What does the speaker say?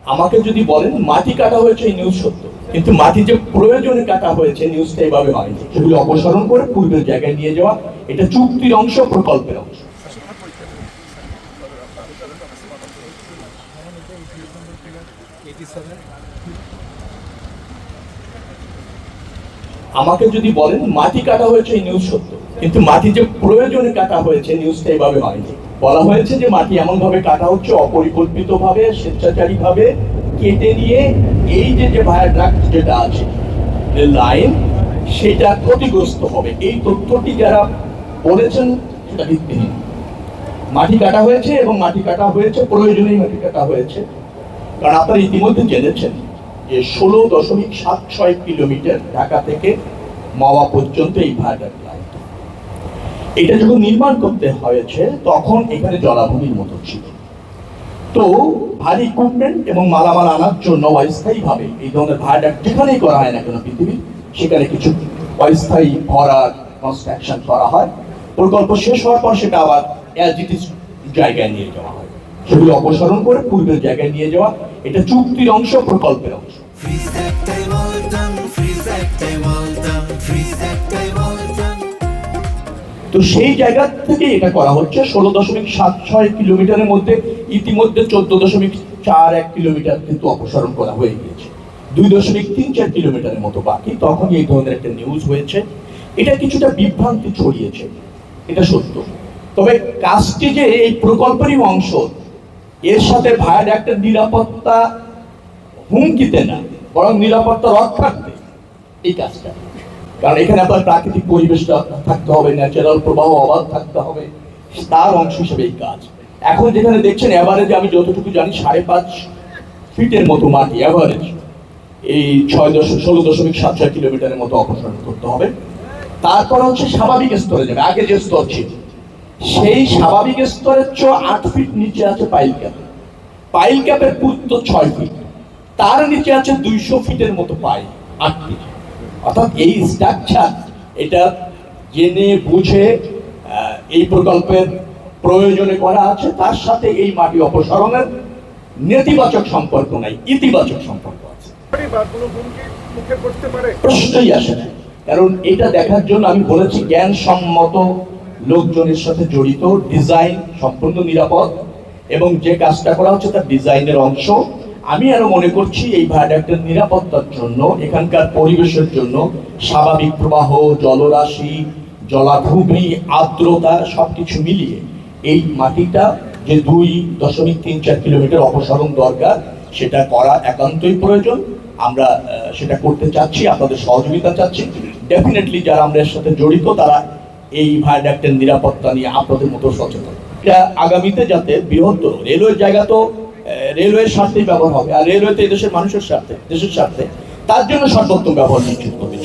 আমাকে যদি বলেন মাটি কাটা হয়েছে এই নিউজ সত্য, কিন্তু মাটি যে প্রয়োজনে কাটা হয়েছে নিউজটা এভাবে হয়নি। সেগুলো অপসারণ করে পূর্বের জায়গায় নিয়ে যাওয়া, এটা চুক্তির অংশ, প্রকল্পের অংশ। আমাকে যদি বলেন মাটি কাটা হয়েছে এই নিউজ সত্য, কিন্তু মাটি যে প্রয়োজনে কাটা হয়েছে নিউজটা এভাবে হয়নি। বলা হয়েছে যে মাটি এমন ভাবে কাটা হচ্ছে অপরিকল্পিত ভাবে, স্বেচ্ছাচারী ভাবে কেটে নিয়ে এই যে ভায়াডাক্ট যেটা আছে লাইন, সেটা ক্ষতিগ্রস্ত হবে। এই তথ্যটি যারা বলেছেন সেটা ভিত্তিহীন। মাটি কাটা হয়েছে এবং মাটি কাটা হয়েছে প্রয়োজনেই মাটি কাটা হয়েছে। কারণ আপনারা ইতিমধ্যে জেনেছেন যে 16.76 কিলোমিটার ঢাকা থেকে মাওয়া পর্যন্ত এই ভায়াডাক্ট লাইন। এটা যখন নির্মাণ করতে হয়েছে তখন এখানে জলাভূমির মতো ছিল। তো ভারী ইকুইপমেন্ট এবং মালামাল আনার জন্য অস্থায়ীভাবে এই ধরনের ভায়াডাক্ট যেখানেই করা হয় না কেন পৃথিবীর, সেখানে কিছু অস্থায়ী ভরার কনস্ট্রাকশন করা হয়। প্রকল্প শেষ হওয়ার পর সেটা আবার অ্যাজ ইট ইজ জায়গায় নিয়ে যাওয়া হয়। সেগুলো অপসারণ করে পূর্বের জায়গায় নিয়ে যাওয়া, এটা চুক্তির অংশ, প্রকল্পের অংশ। তো সেই জায়গা থেকে এটা করা হচ্ছে। 16.76 কিলোমিটারের মধ্যে ইতিমধ্যে 14.41 কিলোমিটার কিন্তু অপসারণ করা হয়ে গিয়েছে। 2.34 কিলোমিটারের মতো বাকি। তখনই এই ধরনের একটা নিউজ হয়েছে। এটা কিছুটা বিভ্রান্তি ছড়িয়েছে, এটা সত্য। তবে কাজটি যে এই প্রকল্পেরই অংশ, এর সাথে ভায়াডাক্টের নিরাপত্তা হুমকিতে না, বরং নিরাপত্তা রক্ষার্থে এই কাজটা। কারণ এখানে আপনার প্রাকৃতিক পরিবেশটা থাকতে হবে, ন্যাচারাল প্রবাহ অবাধ থাকতে হবে, তার অংশ হিসেবে এই কাজ। এখন যেখানে দেখছেন এভারেজে, আমি যতটুকু জানি 5.5 ফিটের মতো মাটি এভারেজ এই 16.76 কিলোমিটারের মতো অপসারণ করতে হবে। তারপর হচ্ছে স্বাভাবিক স্তরে যাবে। আগে যে স্তর ছিল সেই স্বাভাবিক স্তরের 8 ফিট নিচে আছে পাইল ক্যাপ। পাইল ক্যাপের পুরুত্ব 6 ফিট। তার নিচে আছে 200 ফিটের মতো পাইল, 8 ফিট। অর্থাৎ এই স্ট্রাকচার, এটা জেনে বুঝে এই প্রকল্পের প্রয়োজনে করা আছে। তার সাথে এই মাটি অপসারণের নেতিবাচক সম্পর্ক নাই, ইতিবাচক সম্পর্ক আছে। প্রশ্নই আসে না। কারণ এটা দেখার জন্য আমি বলেছি জ্ঞানসম্মত লোকজনের সাথে জড়িত, ডিজাইন সম্পূর্ণ নিরাপদ এবং যে কাজটা করা হচ্ছে তার ডিজাইনের অংশ। আমি আরো মনে করছি এই ভায়াডাক্টের নিরাপত্তার জন্য, এখানকার পরিবেশের জন্য, স্বাভাবিক প্রবাহ, জলরাশি, জলাভূমি, আর্দ্রতা সবকিছু মিলিয়ে এই মাটিটা যে 2.34 কিলোমিটার অপসারণ দরকার, সেটা করা একান্তই প্রয়োজন। আমরা সেটা করতে চাচ্ছি, আপনাদের সহযোগিতা চাচ্ছি। ডেফিনেটলি যারা আমরা এর সাথে জড়িত তারা এই ভায়াডাক্টের নিরাপত্তা নিয়ে আপনাদের মতো সচেতন। এটা আগামীতে যাতে বৃহত্তর রেলওয়ের জায়গা, তো রেলওয়ের স্বার্থেই ব্যবহার হবে, আর রেলওয়েতে দেশের মানুষের স্বার্থে, দেশের স্বার্থে, তার জন্য সর্বোত্তম ব্যবহার নিশ্চিত করবে।